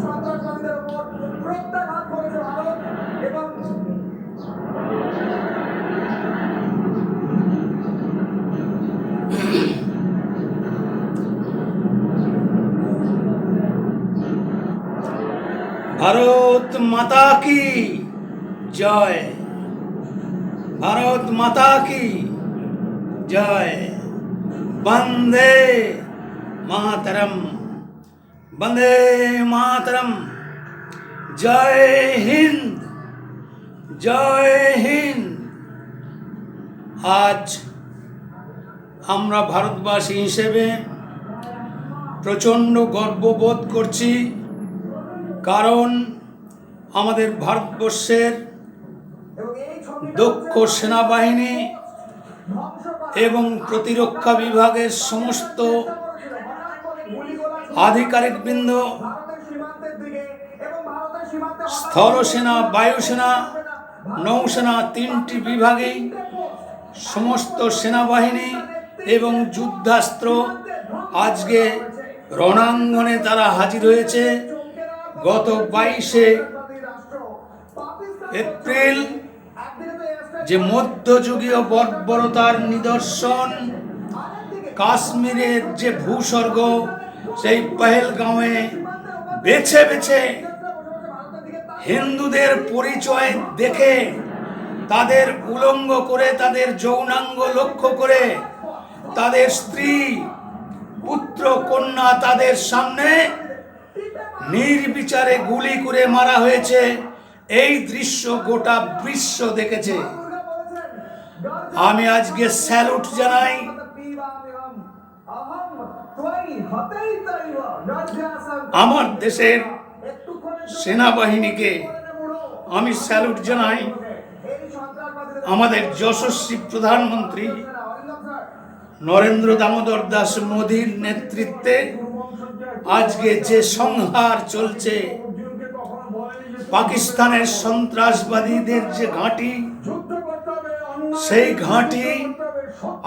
সন্ত্রাসবাদীদের উপর প্রত্যাঘাত করেছে ভারত এবং ভারত মাতা কি জয়, ভারত মাতা কি জয়। বন্দে মাতরম, বন্দে মাতরম। জয় হিন্দ, জয় হিন্দ। আজ আমরা ভারতবাসী হিসেবে প্রচণ্ড গর্ববোধ করছি, কারণ আমাদের ভারতবর্ষের দক্ষ সেনাবাহিনী এবং প্রতিরক্ষা বিভাগের সমস্ত আধিকারিকবৃন্দ, স্থলসেনা, বায়ুসেনা, নৌসেনা, তিনটি বিভাগেই সমস্ত সেনাবাহিনী এবং যুদ্ধাস্ত্র আজকে রণাঙ্গনে তারা হাজির হয়েছে। গত 22শে এপ্রিল যে মধ্যযুগীয় বর্বরতার নিদর্শন, কাশ্মীরের যে ভূস্বর্গ, সেই পহেলগাঁওয়ে বেছে বেছে হিন্দুদের পরিচয় দেখে তাদের উলঙ্গ করে, তাদের যৌনাঙ্গ লক্ষ্য করে, তাদের স্ত্রী, পুত্র, কন্যা তাদের সামনে নির্বিচারে গুলি করে মারা হয়েছে। এই দৃশ্য গোটা বিশ্ব দেখেছে। আমি আজকে স্যালুট জানাই আমার দেশের সেনাবাহিনীকে, আমি স্যালুট জানাই আমাদের যশস্বী প্রধানমন্ত্রী নরেন্দ্র দামোদর দাস মোদীর নেতৃত্বে আজকে যে সংহার চলছে, পাকিস্তানের সন্ত্রাসবাদীদের যে ঘাঁটি, সেই ঘাঁটি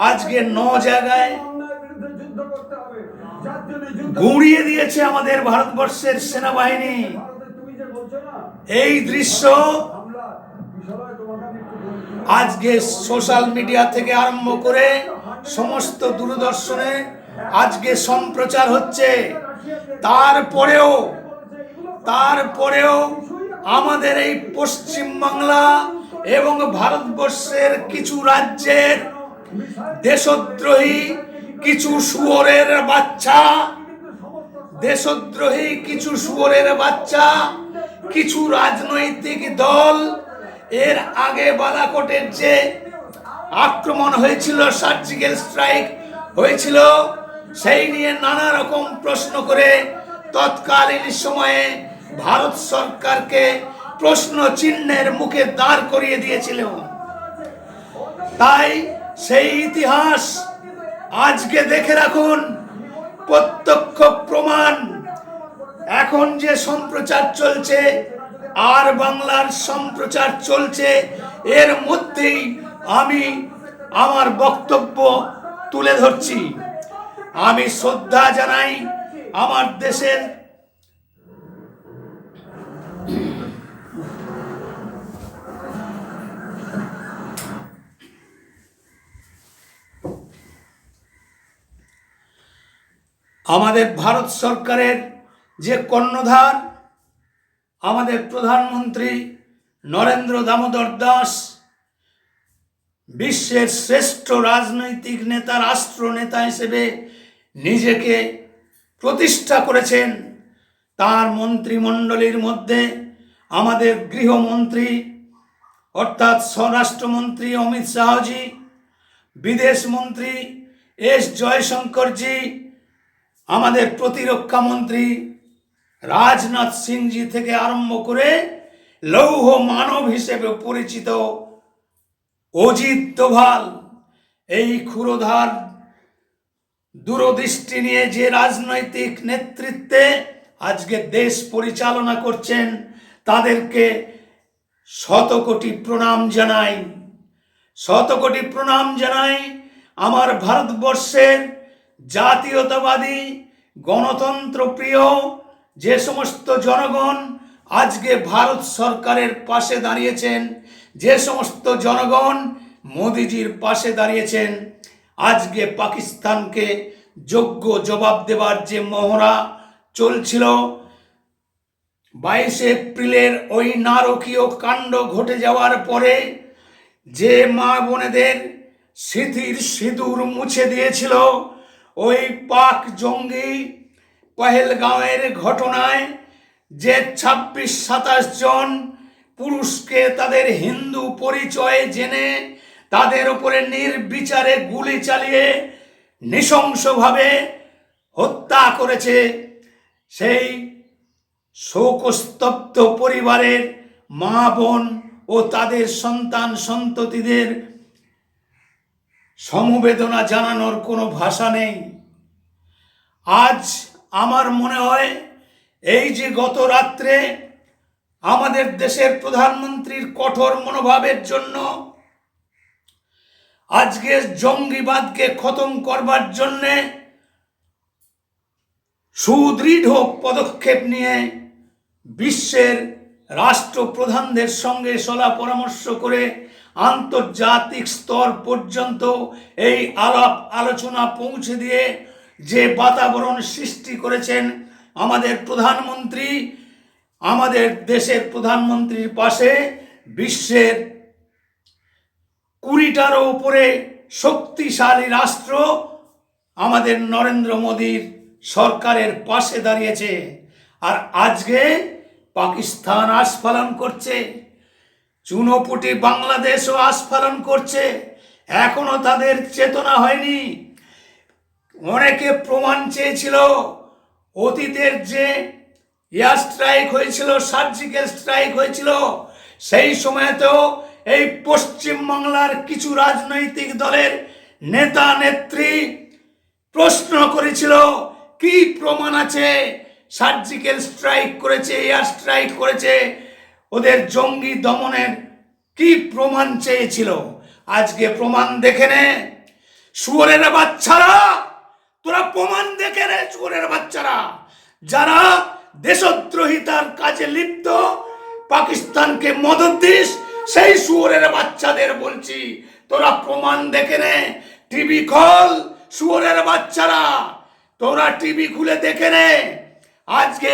আজকে 9 জায়গায় গুঁড়িয়ে দিয়েছে আমাদের ভারতবর্ষের সেনাবাহিনী। এই দৃশ্য আজকে সোশ্যাল মিডিয়া থেকে আরম্ভ করে সমস্ত দূরদর্শনে আজকে সম্প্রচার হচ্ছে। তারপরেও আমাদের এই পশ্চিম বাংলা এবং ভারতবর্ষের কিছু রাজ্যের দেশদ্রোহী কিছু শুয়োরের বাচ্চা, কিছু রাজনৈতিক দল, এর আগে বালাকোটের যে আক্রমণ হয়েছিল, সার্জিক্যাল স্ট্রাইক হয়েছিল, সেই নিয়ে নানা রকম প্রশ্ন করে তৎকালীন সময়ে ভারত সরকারকে প্রশ্ন চিহ্নের মুখে দাঁড় করিয়ে দিয়েছিল। তাই সেই ইতিহাস আজকে দেখে রাখুন, প্রত্যক্ষ প্রমাণ। এখন যে সম্প্রচার চলছে আর বাংলার সম্প্রচার চলছে, এর মধ্যেই আমি আমার বক্তব্য তুলে ধরছি। আমি শ্রদ্ধা জানাই আমার দেশের আমাদের ভারত সরকারের যে কর্ণধার, আমাদের প্রধানমন্ত্রী নরেন্দ্র দামোদর দাস, বিশ্বের শ্রেষ্ঠ রাজনৈতিক নেতা, রাষ্ট্রনেতা হিসেবে নিজেকে প্রতিষ্ঠা করেছেন। তার মন্ত্রিমণ্ডলীর মধ্যে আমাদের গৃহমন্ত্রী অর্থাৎ স্বরাষ্ট্রমন্ত্রী অমিত শাহজি, বিদেশ মন্ত্রী এস জয়শঙ্করজি, আমাদের প্রতিরক্ষা মন্ত্রী রাজনাথ সিংজি থেকে আরম্ভ করে লৌহ মানব হিসেবে পরিচিত অজিত দোভাল, এই ক্ষুরধার দূরদৃষ্টি নিয়ে যে রাজনৈতিক নেতৃত্বে আজকে দেশ পরিচালনা করছেন, তাদেরকে শতকোটি প্রণাম জানাই, শতকোটি প্রণাম জানাই। আমার ভারতবর্ষের জাতীয়তাবাদী, গণতন্ত্র প্রিয় যে সমস্ত জনগণ আজকে ভারত সরকারের পাশে দাঁড়িয়েছেন, যে সমস্ত জনগণ মোদিজির পাশে দাঁড়িয়েছেন, আজকে পাকিস্তানকে যোগ্য জবাব দেবার যে মহড়া চলছিল, 22 এপ্রিলের ওই নারকীয় কাণ্ড ঘটে যাওয়ার পরে যে মা বোনেদের স্মৃতির সিঁদুর মুছে দিয়েছিল ওই পাক জঙ্গি পহেলগাঁওয়ের ঘটনায়, যে 26-27 জন পুরুষকে তাদের হিন্দু পরিচয় জেনে তাদের উপরে নির্বিচারে গুলি চালিয়ে নৃশংসভাবে হত্যা করেছে, সেই শোকস্তব্ধ পরিবারের মা বোন ও তাদের সন্তান সন্ততিদের সমবেদনা জানানোর কোনো ভাষা নেই। আজ আমার মনে হয় এই যে গত রাত্রে আমাদের দেশের প্রধানমন্ত্রীর কঠোর মনোভাবের জন্য আজকে জঙ্গিবাদকে খতম করবার জন্যে সুদৃঢ় পদক্ষেপ নিয়ে বিশ্বের রাষ্ট্রপ্রধানদের সঙ্গে সলা পরামর্শ করে আন্তর্জাতিক স্তর পর্যন্ত এই আলাপ আলোচনা পৌঁছে দিয়ে যে বাতাবরণ সৃষ্টি করেছেন আমাদের প্রধানমন্ত্রী, আমাদের দেশের প্রধানমন্ত্রীর পাশে বিশ্বের 20টারও উপরে শক্তিশালী রাষ্ট্র আমাদের নরেন্দ্র মোদীর সরকারের পাশে দাঁড়িয়েছে। আর আজকে পাকিস্তান আস্ফালন করছে, চুনোপুটি বাংলাদেশও আস্ফালন করছে, এখনো তাদের চেতনা হয়নি। অনেকে প্রমাণ চেয়েছিল অতীতের যে এয়ার স্ট্রাইক হয়েছিল, সার্জিক্যাল স্ট্রাইক হয়েছিল, সেই সময়তেও এই পশ্চিমবাংলার কিছু রাজনৈতিক দলের নেতা নেত্রী প্রশ্ন করেছিল কি প্রমাণ আছে সার্জিক্যাল স্ট্রাইক করেছে, এয়ার স্ট্রাইক করেছে, ওদের জঙ্গি দমনের কি প্রমাণ চেয়েছিল। আজকে প্রমাণ দেখে নে শুয়োরের বাচ্চারা, তোরা প্রমাণ দেখে নে শুয়োরের বাচ্চারা, যারা দেশদ্রোহিতার কাজে লিপ্ত, পাকিস্তানকে মদত দিস, সেই শুয়োরের বাচ্চাদের বলছি তোরা প্রমাণ দেখে নে। টিভি খোল শুয়োরের বাচ্চারা, তোরা টিভি খুলে দেখে নে। আজকে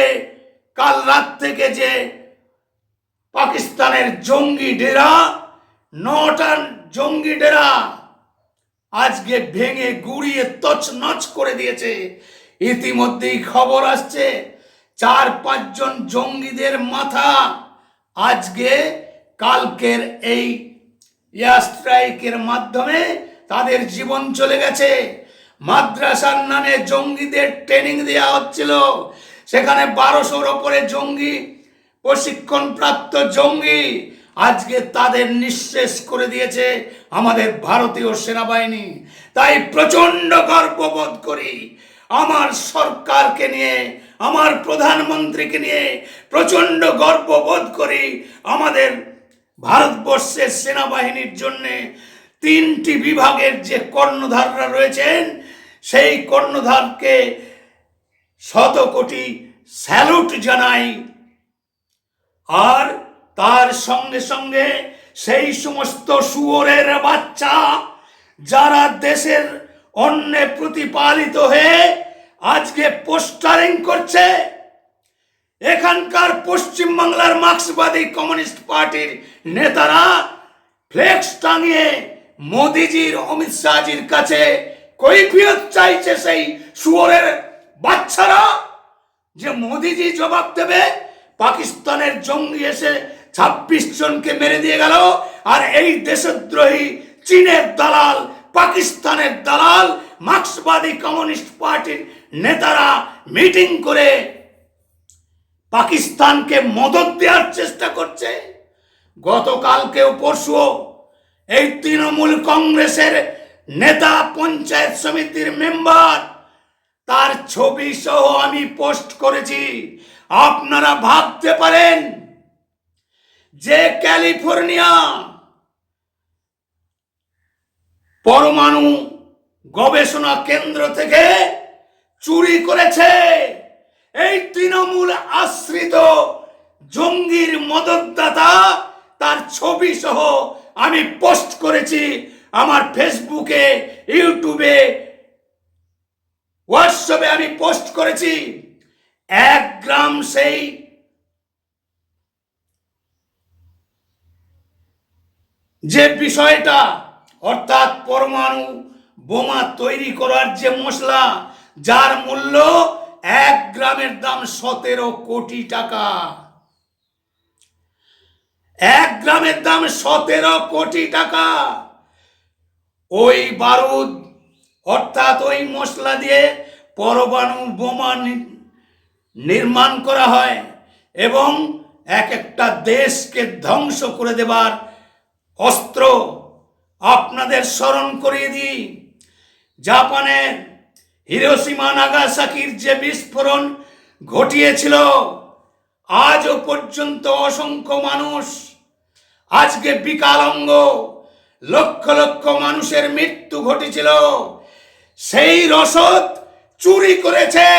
কাল রাত থেকে যে পাকিস্তানের জঙ্গি ডেরা, 9টা জঙ্গি ডেরা আজকে ভেঙে গুড়িয়ে তছনছ করে দিয়েছে। ইতিমধ্যেই খবর আসছে 4-5 জন জঙ্গিদের মাথা আজকে কালকের এই এয়ার স্ট্রাইকের মাধ্যমে তাদের জীবন চলে গেছে। মাদ্রাসার নামে জঙ্গিদের ট্রেনিং দেওয়া হচ্ছিল, সেখানে 1200-র ওপরে জঙ্গি, প্রশিক্ষণপ্রাপ্ত জঙ্গি, আজকে তাদের নিঃশেষ করে দিয়েছে আমাদের ভারতীয় সেনাবাহিনী। তাই প্রচণ্ড গর্ববোধ করি আমার সরকারকে নিয়ে, আমার প্রধানমন্ত্রীকে নিয়ে প্রচণ্ড গর্ববোধ করি। আমাদের ভারতবর্ষের সেনাবাহিনীর জন্যে 3টি বিভাগের যে কর্ণধাররা রয়েছেন, সেই কর্ণধারকে শত কোটি স্যালুট জানাই। আর তার সঙ্গে সঙ্গে সেই সমস্ত শুয়োরের বাচ্চা যারা দেশের অন্যে প্রতিপালিত হয়ে আজকে পোস্টারিং করছে, এখানকার পশ্চিমবাংলার মার্ক্সবাদী কমিউনিস্ট পার্টির নেতারা ফ্লেক্স টাঙিয়ে মোদিজির, অমিত শাহজির কাছে কৈফিয়ত চাইছে সেই শুয়োরের বাচ্চারা, যে মোদিজি জবাব দেবে। পাকিস্তানের জঙ্গি এসে 26 জনকে মেরে দিয়ে গেল, আর এই দেশদ্রোহী চীনের দালাল, পাকিস্তানের দালাল, মার্ক্সবাদী কমিউনিস্ট পার্টির নেতারা মিটিং করে পাকিস্তানকে মদত দেওয়ার চেষ্টা করছে। গতকালকেও পরশুও এই তৃণমূল কংগ্রেসের নেতা, পঞ্চায়েত সমিতির মেম্বার, তার ছবি সহ আমি পোস্ট করেছি। আপনারা ভাবতে পারেন যে ক্যালিফোর্নিয়া পরমাণু গবেষণা কেন্দ্র থেকে চুরি করেছে এই তৃণমূল আশ্রিত জঙ্গির মদতদাতা তার ছবি সহ আমি পোস্ট করেছি আমার ফেসবুকে, ইউটিউবে, হোয়াটসঅ্যাপে আমি পোস্ট করেছি। 1 গ্রাম সেই যে বিষয়টা, অর্থাৎ পরমাণু বোমা তৈরি করার যে মশলা, যার মূল্য 1 গ্রামের দাম 17 কোটি টাকা। 1 গ্রামের দাম 17 কোটি টাকা। ওই বারুদ অর্থাৎ ওই মশলা দিয়ে পরমাণু বোমা নির্মাণ করা হয় এবং এক একটা দেশকে ধ্বংস করে দেবার অস্ত্র। আপনাদের স্মরণ করিয়ে দিই, জাপানের হিরোশিমা নাগাসাকির যে বিস্ফোরণ ঘটিয়েছিল, আজও পর্যন্ত অসংখ্য মানুষ আজকে বিকলাঙ্গ, লক্ষ লক্ষ মানুষের মৃত্যু ঘটেছিল। সেই রসদ চুরি করেছে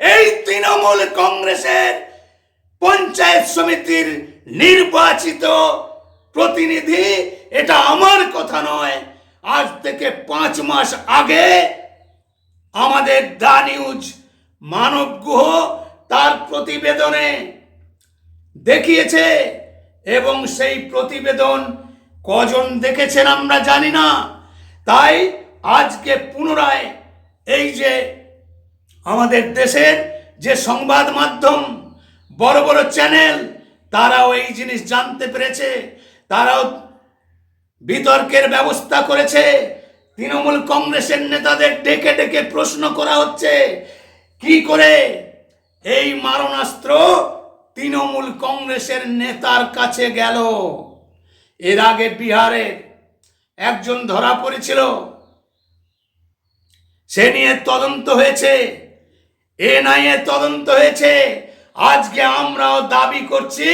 এই তৃণমূল কংগ্রেসের পঞ্চায়েত সমিতির নির্বাচিত প্রতিনিধি। এটা আমার কথা নয়, আজ থেকে 5 মাস আগে আমাদের দা নিউজ মানব গুহ তার প্রতিবেদনে দেখিয়েছে এবং সেই প্রতিবেদন কজন দেখেছেন আমরা জানি না। তাই আজকে পুনরায় এই যে আমাদের দেশের যে সংবাদ মাধ্যম, বড় বড় চ্যানেল, তারাও এই জিনিস জানতে পেরেছে, তারাও বিতর্কের ব্যবস্থা করেছে। তৃণমূল কংগ্রেসের নেতাদের ডেকে ডেকে প্রশ্ন করা হচ্ছে কি করে এই মারণাস্ত্র তৃণমূল কংগ্রেসের নেতার কাছে গেল। এর আগে বিহারে একজন ধরা পড়েছিল, সে নিয়ে তদন্ত হয়েছে, এনআইএ তদন্ত হয়েছে। আজকে আমরাও দাবি করছি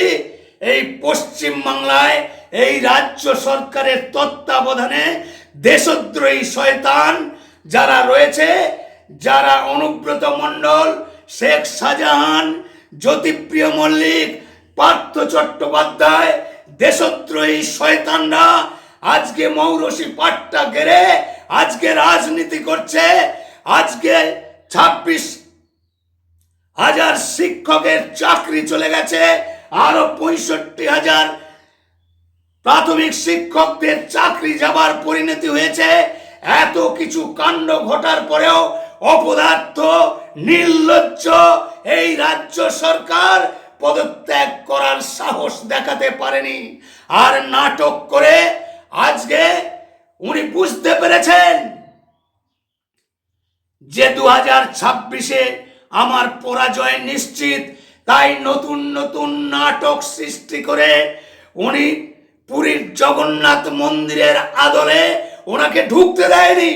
এই পশ্চিম বাংলায় এই রাজ্য সরকারের তত্ত্বাবধানে দেশদ্রোহী শয়তান যারা রয়েছে, যারা অনুব্রত মণ্ডল, শেখ শাহজাহান, জ্যোতিপ্রিয় মল্লিক, পার্থ চট্টোপাধ্যায়, দেশদ্রোহী শয়তানরা আজকে মৌরসি পাট্টা গেড়ে আজকে রাজনীতি করছে। আজকে 26,000 শিক্ষকের চাকরি চলে গেছে, আরো 65,000 প্রাথমিক শিক্ষকদের চাকরি যাবার পরিণতি হয়েছে। এত কিছু কাণ্ড ঘটার পরেও অপদার্থ, নির্লজ্জ এই রাজ্য সরকার পদত্যাগ করার সাহস দেখাতে পারেনি। আর নাটক করে আজকে উনি বুঝতে পেরেছেন যে 2026-এ আমার পরাজয় নিশ্চিত। তাই নতুন নতুন নাটক সৃষ্টি করে উনি পুরীর জগন্নাথ মন্দিরের আদলে ওনাকে ঢুকতে দেয়নি।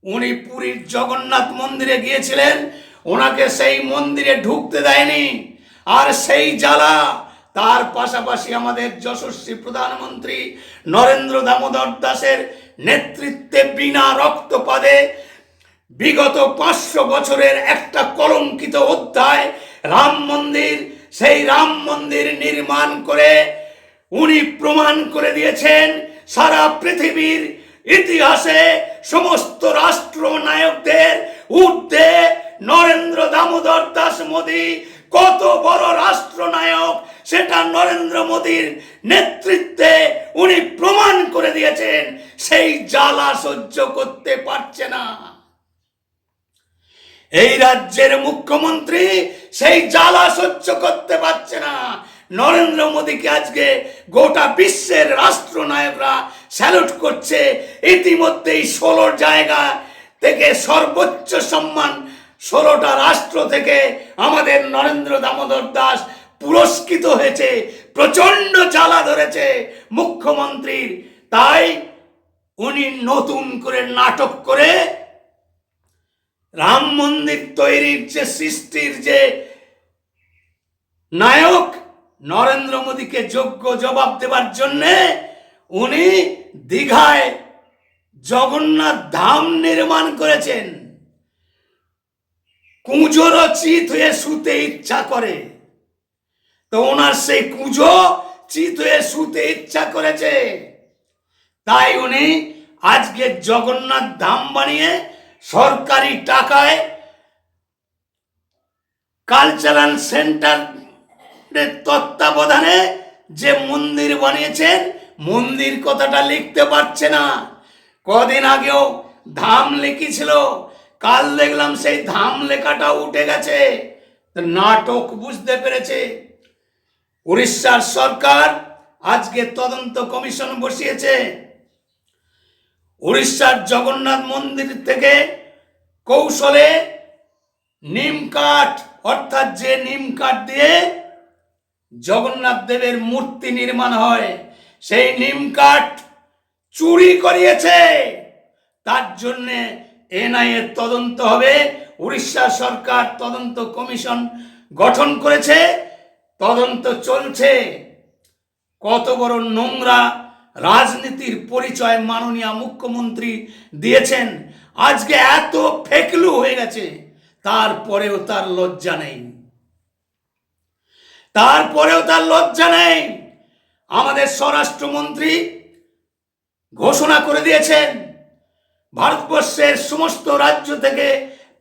উনি পুরীর জগন্নাথ মন্দিরে গিয়েছিলেন, ওনাকে সেই মন্দিরে ঢুকতে দেয়নি। আর সেই জ্বালা তার পাশাপাশি আমাদের যশস্বী প্রধানমন্ত্রী নরেন্দ্র দামোদর দাসের নেতৃত্বে বিনা রক্তপাতে বিগত 500 বছরের একটা কলঙ্কিত অধ্যায় রাম মন্দির, সেই রাম মন্দির নির্মাণ করে উনি প্রমাণ করে দিয়েছেন সারা পৃথিবীর ইতিহাসে সমস্ত রাষ্ট্র নায়কদের ঊর্ধ্বে নরেন্দ্র দামোদর দাস মোদী কত বড় রাষ্ট্রনায়ক, সেটা নরেন্দ্র মোদীর নেতৃত্বে উনি প্রমাণ করে দিয়েছেন। সেই জ্বালা সহ্য করতে পারছে না এই রাজ্যের মুখ্যমন্ত্রী, সেই জ্বালা সহ্য করতে পারছে না। নরেন্দ্র মোদীকে আজকে গোটা বিশ্বের রাষ্ট্রনায়করা স্যালুট করছে। ইতিমধ্যেই 16 জায়গা থেকে সর্বোচ্চ সম্মান 16টা রাষ্ট্র থেকে আমাদের নরেন্দ্র দামোদর দাস পুরস্কৃত হয়েছে। প্রচন্ড জ্বালা ধরেছে মুখ্যমন্ত্রীর। তাই উনি নতুন করে নাটক করে রাম মন্দির তৈরির যে সৃষ্টির যে নায়ক নরেন্দ্র মোদীকে যোগ্য জবাব দেবার জন্যে উনি দীঘায় জগন্নাথ ধাম নির্মাণ করেছেন। কুঁজোরও চিত হয়ে শুতে ইচ্ছা করে, তো ওনার সেই কুঁজো চিত হয়ে শুতে ইচ্ছা করেছে, তাই উনি আজকে জগন্নাথ ধাম বানিয়ে সরকারি টাকায় কালচারাল সেন্টারের তত্ত্বাবধানে যে মন্দির বানিয়েছেন, মন্দির কথাটা লিখতে পারছে না। কদিন আগেও ধাম লিখেছিল, কাল দেখলাম সেই ধাম লেখাটা উঠে গেছে। নাটক বুঝতে পেরেছে। উড়িষ্যার সরকার আজকে তদন্ত কমিশন বসিয়েছে। উড়িষ্যার জগন্নাথ মন্দির থেকে কৌশলে নিম কাঠ, অর্থাৎ যে নিম কাঠ দিয়ে জগন্নাথ দেবের মূর্তি নির্মাণ হয়, সেই নিম কাঠ চুরি করিয়েছে। তার জন্য এনআইএ তদন্ত হবে। উড়িষ্যা সরকার তদন্ত কমিশন গঠন করেছে, তদন্ত চলছে। কত বড় নোংরা রাজনীতির পরিচয় মাননীয় মুখ্যমন্ত্রী দিয়েছেন। আজকে এত ফেকলু হয়ে গেছে, তারপরেও তার লজ্জা নেই, তারপরেও তার লজ্জা নেই। আমাদের স্বরাষ্ট্রমন্ত্রী ঘোষণা করে দিয়েছেন, ভারতবর্ষের সমস্ত রাজ্য থেকে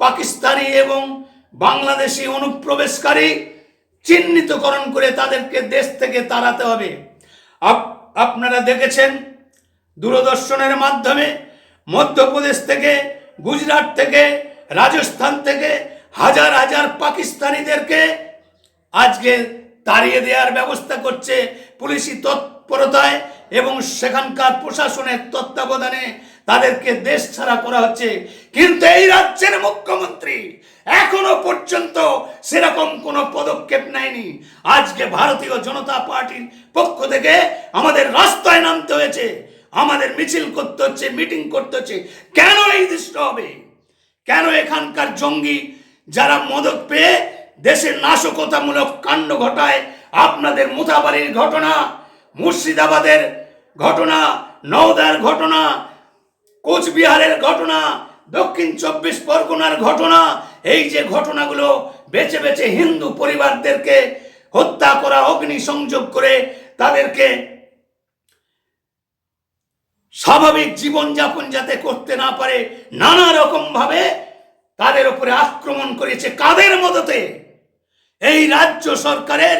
পাকিস্তানি এবং বাংলাদেশি অনুপ্রবেশকারী চিহ্নিতকরণ করে তাদেরকে দেশ থেকে তাড়াতে হবে। আপনারা দেখেছেন দূরদর্শনের মাধ্যমে মধ্যপ্রদেশ থেকে, গুজরাট থেকে, রাজস্থান থেকে হাজার হাজার পাকিস্তানিদেরকে আজকে তাড়িয়ে দেওয়ার ব্যবস্থা করছে পুলিশি তৎপরতায়, এবং সেখানকার প্রশাসনের তত্ত্বাবধানে তাদেরকে দেশ ছাড়া করা হচ্ছে। কিন্তু এই রাজ্যের মুখ্যমন্ত্রী এখনো পর্যন্ত সেরকম কোনো পদক্ষেপ নেয়নি। আজকে ভারতীয় জনতা পার্টির পক্ষ থেকে আমাদের রাস্তায় নামতে হয়েছে, আমাদের মিছিল করতে হচ্ছে, মিটিং করতে হচ্ছে। কেন এই দৃশ্য হবে? কেন এখানকার জঙ্গি যারা মদত পেয়ে দেশের নাশকতামূলক কাণ্ড ঘটায়? আপনাদের মুথাবাড়ির ঘটনা, মুর্শিদাবাদের ঘটনা, নওদার ঘটনা, কোচবিহারের ঘটনা, দক্ষিণ 24 পরগনার ঘটনা, এই যে ঘটনাগুলো বেছে বেছে হিন্দু পরিবারদেরকে হত্যা করা, অগ্নি সংযোগ করে তাদেরকে স্বাভাবিক জীবনযাপন যাতে করতে না পারে নানা রকম ভাবে তাদের উপরে আক্রমণ করেছে। কাদের মদতে? এই রাজ্য সরকারের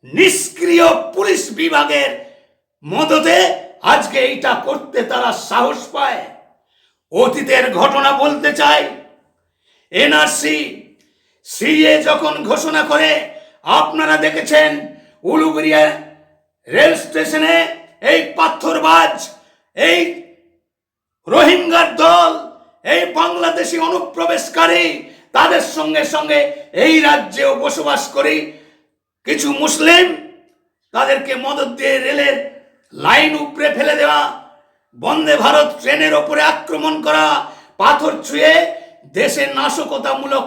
নিষ্ক্রিয় পুলিশ বিভাগের মদতে আজকে এইটা করতে তারা সাহস পায়। অতীতের ঘটনা বলতে চাই। এনআরসি সিএ যখন ঘোষণা করে, আপনারা দেখেছেন উলুবেড়িয়া রেল স্টেশনে এই পাথরবাজ, এই রোহিঙ্গার দল, এই বাংলাদেশি অনুপ্রবেশকারী, তাদের সঙ্গে সঙ্গে এই রাজ্যেও বসবাস করি কিছু মুসলিম, তাদেরকে মদত দিয়ে রেলের লাইন উপড়ে ফেলে দেওয়া, বন্দে ভারত ট্রেনের ওপরে আক্রমণ করা, পাথর ছুঁয়ে দেশের নাশকতামূলক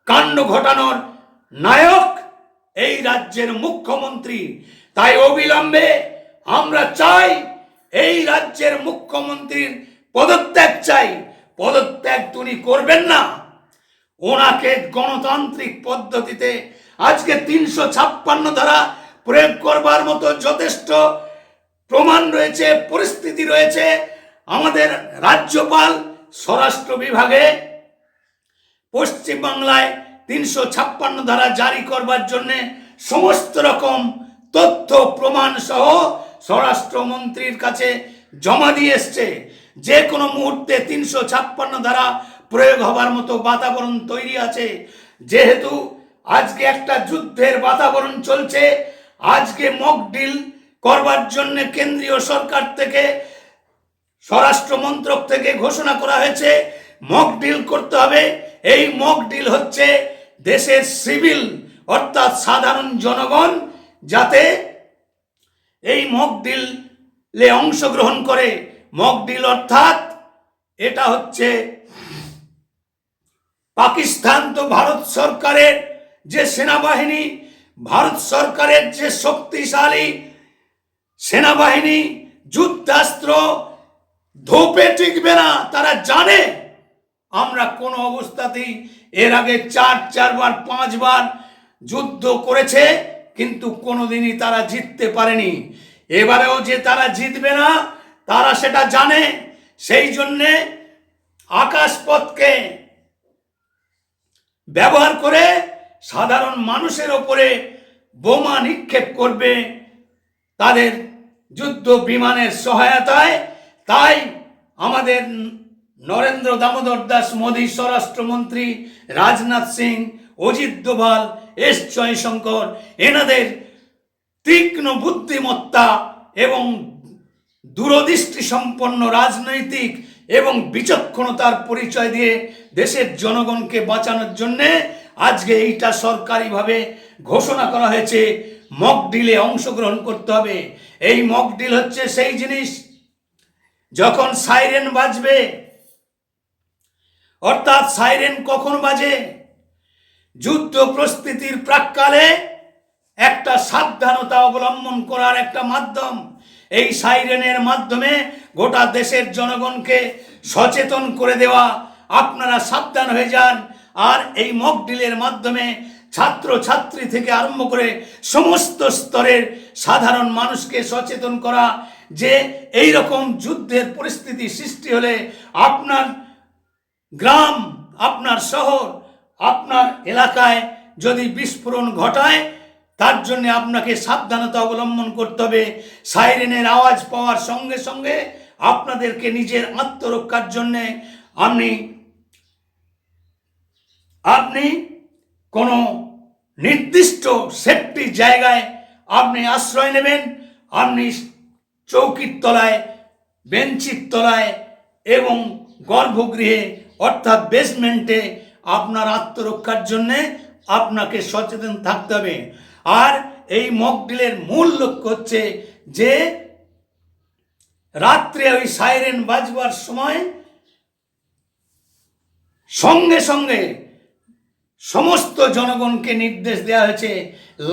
কাণ্ড ঘটানোর নায়ক এই রাজ্যের মুখ্যমন্ত্রী। তাই অবিলম্বে আমরা চাই এই রাজ্যের মুখ্যমন্ত্রীর পদত্যাগ চাই। পদত্যাগ তিনি করবেন না, ওনাকে গণতান্ত্রিক পদ্ধতিতে আজকে 356 ধারা প্রয়োগ করবার মতো যথেষ্ট প্রমাণ রয়েছে, পরিস্থিতি রয়েছে। আমাদের রাজ্যপাল স্বরাষ্ট্র বিভাগে পশ্চিমবাংলায় 356 ধারা জারি করবার জন্য সমস্ত রকম তথ্য প্রমাণ সহ স্বরাষ্ট্রমন্ত্রীর কাছে জমা দিয়ে এসছে। যে কোনো মুহূর্তে 356 ধারা প্রয়োগ হবার মতো বাতাবরণ তৈরি আছে। যেহেতু আজকে একটা যুদ্ধের বাতাবরণ চলছে, আজকে মক ডিল করবার জন্য কেন্দ্রীয় সরকার থেকে, স্বরাষ্ট্র মন্ত্রক থেকে ঘোষণা করা হয়েছে মক ডিল করতে হবে। এই মক ডিল হচ্ছে দেশের সিভিল অর্থাৎ সাধারণ জনগণ যাতে এই মক ডিলে অংশগ্রহণ করে। মক ডিল অর্থাৎ এটা হচ্ছে পাকিস্তান তো ভারত সরকারের যে সেনাবাহিনী, ভারত সরকারের যে শক্তিশালী সেনাবাহিনী, যুদ্ধাস্ত্র ধোপে টিকবে না। তারা জানে আমরা কোনো অবস্থাতেই এর আগে চারবার 5বার যুদ্ধ করেছে, কিন্তু কোনোদিনই তারা জিততে পারেনি। এবারেও যে তারা জিতবে না তারা সেটা জানে। সেই জন্যে আকাশপথকে ব্যবহার করে সাধারণ মানুষের ওপরে বোমা নিক্ষেপ করবে তাদের যুদ্ধ বিমানের সহায়তায়। তাই আমাদের নরেন্দ্র দামোদর দাস মোদী, স্বরাষ্ট্রমন্ত্রী রাজনাথ সিং, অজিত দোভাল, এস জয়শঙ্কর, এনাদের তীক্ষ্ণ বুদ্ধিমত্তা এবং দূরদৃষ্টি সম্পন্ন রাজনৈতিক এবং বিচক্ষণতার পরিচয় দিয়ে দেশের জনগণকে বাঁচানোর জন্যে আজকে এইটা সরকারিভাবে ঘোষণা করা হয়েছে, মক ডিলে অংশগ্রহণ করতে হবে। এই মক ডিল হচ্ছে সেই জিনিস, যখন সাইরেন বাজবে, অর্থাৎ সাইরেন কখন বাজে? যুদ্ধ প্রস্তুতির প্রাক্কালে একটা সাবধানতা অবলম্বন করার একটা মাধ্যম। এই সাইরেনের মাধ্যমে গোটা দেশের জনগণকে সচেতন করে দেওয়া, আপনারা সাবধান হয়ে যান। আর এই মক ডিলের মাধ্যমে ছাত্র ছাত্রী থেকে আরম্ভ করে সমস্ত স্তরের সাধারণ মানুষকে সচেতন করা যে এই রকম যুদ্ধের পরিস্থিতি সৃষ্টি হলে আপনার গ্রাম, আপনার শহর, আপনার এলাকায় যদি বিস্ফোরণ ঘটায় তার জন্য আপনাকে সাবধানতা অবলম্বন করতে হবে। সাইরেনের আওয়াজ পাওয়ার সঙ্গে সঙ্গে আপনাদেরকে নিজের আত্মরক্ষার জন্যে আপনি কোনো নির্দিষ্ট সেফটি জায়গায় আপনি আশ্রয় নেবেন। আপনি চৌকির তলায়, বেঞ্চির তলায় এবং গর্ভগৃহে অর্থাৎ বেসমেন্টে আপনার আত্মরক্ষার জন্যে আপনাকে সচেতন থাকতে হবে। আর এই মক ডিলের মূল লক্ষ্য হচ্ছে যে রাত্রে ওই সাইরেন বাজবার সময় সঙ্গে সঙ্গে সমস্ত জনগণকে নির্দেশ দেওয়া হয়েছে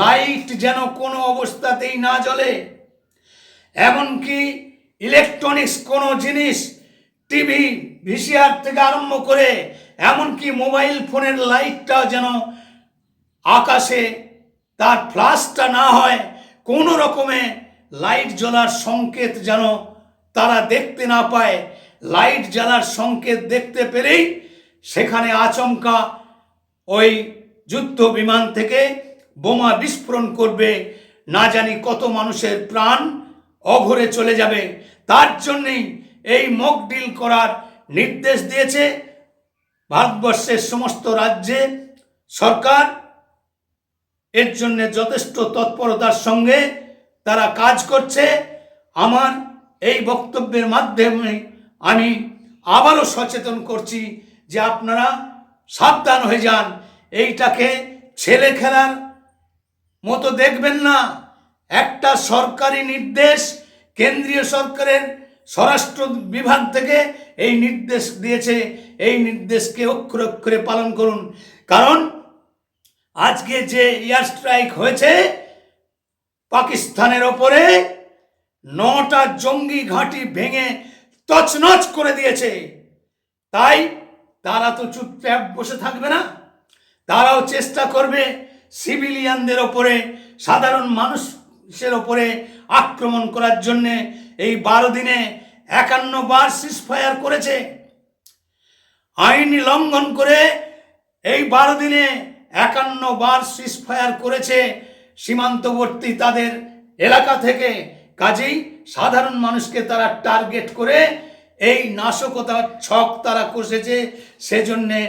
লাইট যেন কোনো অবস্থাতেই না জ্বলে, এমনকি ইলেকট্রনিক্স কোনো জিনিস, টিভি, ভিসিআর থেকে আরম্ভ করে এমনকি মোবাইল ফোনের লাইটটাও যেন আকাশে তার ফ্ল্যাশটা না হয়, কোনো রকমে লাইট জ্বলার সংকেত যেন তারা দেখতে না পায়। লাইট জ্বালার সংকেত দেখতে পেলেই সেখানে আচমকা ওই যুদ্ধ বিমান থেকে বোমা বিস্ফোরণ করবে, না জানি কত মানুষের প্রাণ অঘরে চলে যাবে। তার জন্যেই এই মক ডিল করার নির্দেশ দিয়েছে ভারতবর্ষের সমস্ত রাজ্যে সরকার। এর জন্য যথেষ্ট তৎপরতার সঙ্গে তারা কাজ করছে। আমার এই বক্তব্যের মাধ্যমে আমি আবারও সচেতন করছি যে আপনারা সাবধান হয়ে যান। এইটাকে ছেলে খেলার মতো দেখবেন না। একটা সরকারি নির্দেশ, কেন্দ্রীয় সরকারের স্বরাষ্ট্র বিভাগ থেকে এই নির্দেশ দিয়েছে। এই নির্দেশকে অক্ষরে অক্ষরে পালন করুন। কারণ আজকে যে এয়ার স্ট্রাইক হয়েছে পাকিস্তানের ওপরে, 9টা জঙ্গি ঘাঁটি ভেঙে তছনছ করে দিয়েছে। তাই তারা তো চুপচাপ বসে থাকবে না, তারাও চেষ্টা করবে সিভিলিয়ানদের ওপরে, সাধারণ মানুষের ওপরে আক্রমণ করার জন্যে। এই 12 দিনে 51 বার সিজফায়ার করেছে, আইন লঙ্ঘন করে এই 12 দিনে 51 বার সিজফায়ার করেছে সীমান্তবর্তী তাদের এলাকা থেকে। কাজেই সাধারণ মানুষকে তারা টার্গেট করে এই নাশকতার ছক তারা কষেছে। সেজন্যে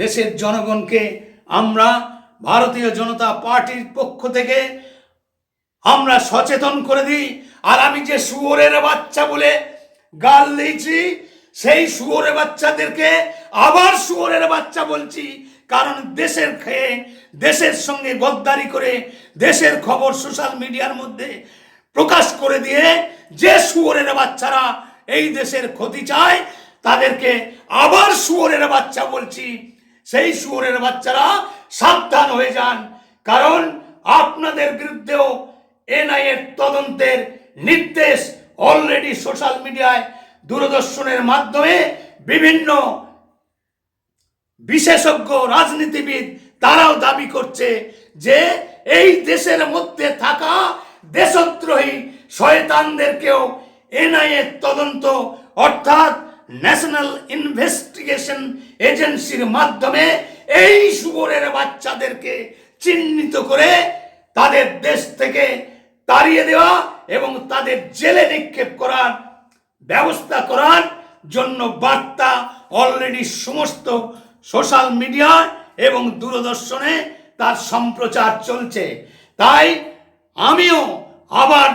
দেশের জনগণকে আমরা ভারতীয় জনতা পার্টির পক্ষ থেকে আমরা সচেতন করে দিই। আর আমি যে শুয়োরের বাচ্চা বলে গাল দিয়েছি, সেই শুয়োরের বাচ্চাদেরকে আবার শুয়োরের বাচ্চা বলছি। কারণ দেশের খেয়ে, দেশের সঙ্গে গদ্দারি করে, দেশের খবর সোশ্যাল মিডিয়ার মধ্যে প্রকাশ করে দিয়ে যে শুয়োরের বাচ্চারা এই দেশের ক্ষতি চায়, তাদেরকে আবার শুয়োরের বাচ্চা বলছি। সেই শুয়োরের বাচ্চারা সাবধান হয়ে যান। কারণ আপনাদের বিরুদ্ধেও এনআইএর তদন্তের নির্দেশ অলরেডি সোশ্যাল মিডিয়ায়, দূরদর্শনের মাধ্যমে বিভিন্ন বিশেষজ্ঞ রাজনীতিবিদ তারাও দাবি করছে যে এই দেশের মধ্যে থাকা দেশদ্রোহী শয়তানদেরকেও এনআইএ তদন্ত অর্থাৎ ন্যাশনাল ইনভেস্টিগেশন এজেন্সির মাধ্যমে এই শুয়োরের বাচ্চাদেরকে চিহ্নিত করে তাদের দেশ থেকে তাড়িয়ে দেওয়া এবং তাদের জেলে নিক্ষেপ করার ব্যবস্থা করার জন্য বার্তা অলরেডি সমস্ত সোশ্যাল মিডিয়া এবং দূরদর্শনে তার সম্প্রচার চলছে। তাই আমিও আবার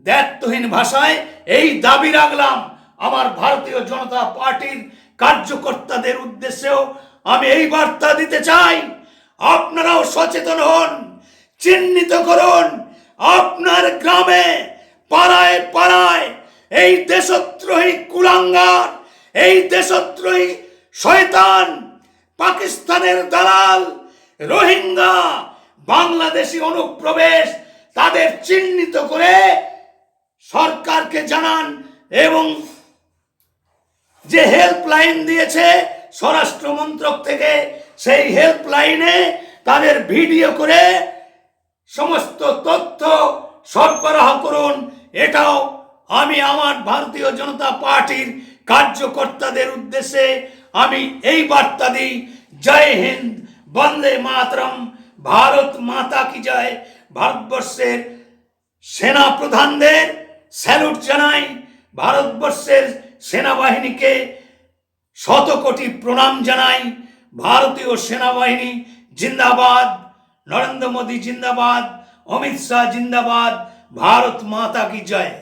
দায়িত্বহীন ভাষায় এই দাবি রাখলাম, আমার ভারতীয় জনতা পার্টির কার্যকর্তাদের উদ্দেশ্যেও আমি এই বার্তা দিতে চাই, আপনারাও সচেতন হন, চিহ্নিত করুন আপনার গ্রামে, পাড়ায় পাড়ায় এই দেশদ্রোহী কুলাঙ্গার, এই দেশদ্রোহী শয়তান, পাকিস্তানের দালাল, রোহিঙ্গা, বাংলাদেশি অনুপ্রবেশ, তাদের চিহ্নিত করে সরকারকে জানান এবং যে হেল্পলাইন দিয়েছে স্বরাষ্ট্র মন্ত্রক থেকে সেই হেল্পলাইনে তাদের ভিডিও করে সমস্ত তথ্য সরবরাহ করুন। এটাও আমি আমার ভারতীয় জনতা পার্টির কার্যকর্তাদের উদ্দেশ্যে আমি এই বার্তা দিই। জয় হিন্দ, বন্দে মাতরম, ভারত মাতা কি জয়। ভারতবর্ষের সেনা প্রধানদের স্যালুট জানাই, ভারতবর্ষের সেনাবাহিনীকে শত কোটি প্রণাম জানাই। ভারতীয় সেনাবাহিনী জিন্দাবাদ, নরেন্দ্র মোদী জিন্দাবাদ, অমিত শাহ জিন্দাবাদ, ভারত মাতা কি জয়।